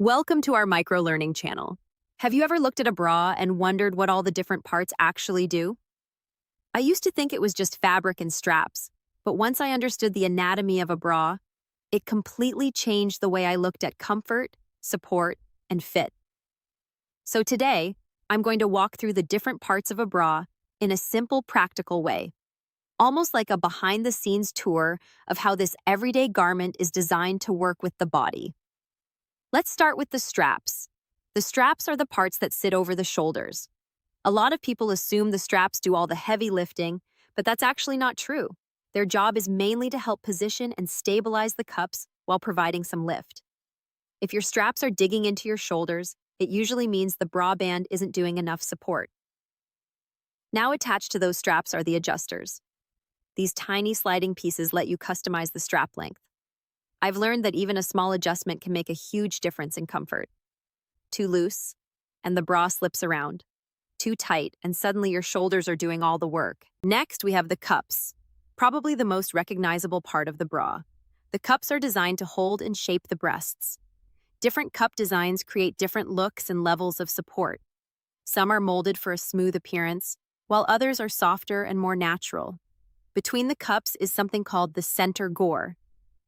Welcome to our micro-learning channel. Have you ever looked at a bra and wondered what all the different parts actually do? I used to think it was just fabric and straps, but once I understood the anatomy of a bra, it completely changed the way I looked at comfort, support, and fit. So today, I'm going to walk through the different parts of a bra in a simple, practical way, almost like a behind-the-scenes tour of how this everyday garment is designed to work with the body. Let's start with the straps. The straps are the parts that sit over the shoulders. A lot of people assume the straps do all the heavy lifting, but that's actually not true. Their job is mainly to help position and stabilize the cups while providing some lift. If your straps are digging into your shoulders, it usually means the bra band isn't doing enough support. Now attached to those straps are the adjusters. These tiny sliding pieces let you customize the strap length. I've learned that even a small adjustment can make a huge difference in comfort. Too loose, and the bra slips around. Too tight, and suddenly your shoulders are doing all the work. Next, we have the cups, probably the most recognizable part of the bra. The cups are designed to hold and shape the breasts. Different cup designs create different looks and levels of support. Some are molded for a smooth appearance, while others are softer and more natural. Between the cups is something called the center gore.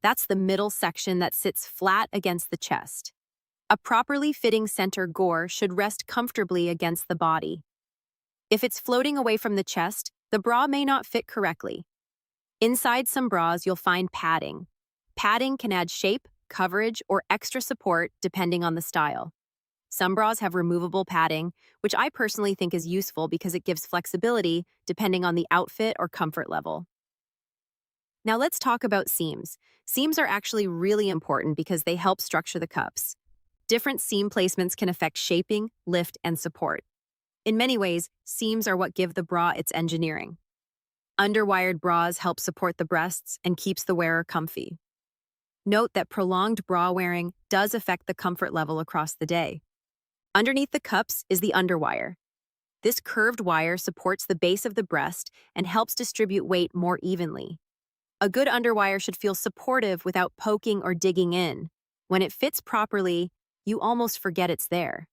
That's the middle section that sits flat against the chest. A properly fitting center gore should rest comfortably against the body. If it's floating away from the chest, the bra may not fit correctly. Inside some bras, you'll find padding. Padding can add shape, coverage, or extra support depending on the style. Some bras have removable padding, which I personally think is useful because it gives flexibility depending on the outfit or comfort level. Now let's talk about seams. Seams are actually really important because they help structure the cups. Different seam placements can affect shaping, lift, and support. In many ways, seams are what give the bra its engineering. Underwired bras help support the breasts and keeps the wearer comfy. Note that prolonged bra wearing does affect the comfort level across the day. Underneath the cups is the underwire. This curved wire supports the base of the breast and helps distribute weight more evenly. A good underwire should feel supportive without poking or digging in. When it fits properly, you almost forget it's there.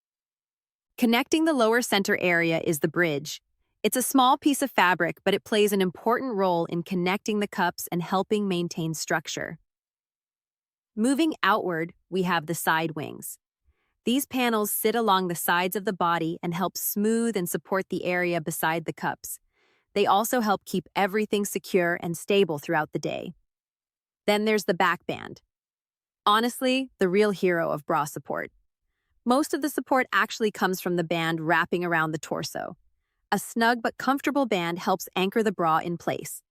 Connecting the lower center area is the bridge. It's a small piece of fabric, but it plays an important role in connecting the cups and helping maintain structure. Moving outward, we have the side wings. These panels sit along the sides of the body and help smooth and support the area beside the cups. They also help keep everything secure and stable throughout the day. Then there's the back band. Honestly, the real hero of bra support. Most of the support actually comes from the band wrapping around the torso. A snug but comfortable band helps anchor the bra in place.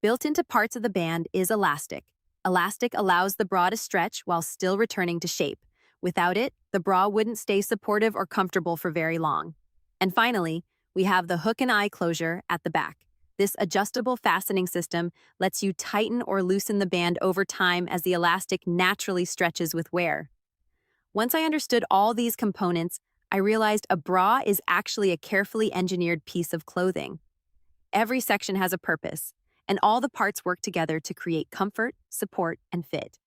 Built into parts of the band is elastic. Elastic allows the bra to stretch while still returning to shape. Without it, the bra wouldn't stay supportive or comfortable for very long. And finally, we have the hook and eye closure at the back. This adjustable fastening system lets you tighten or loosen the band over time as the elastic naturally stretches with wear. Once I understood all these components, I realized a bra is actually a carefully engineered piece of clothing. Every section has a purpose, and all the parts work together to create comfort, support, and fit.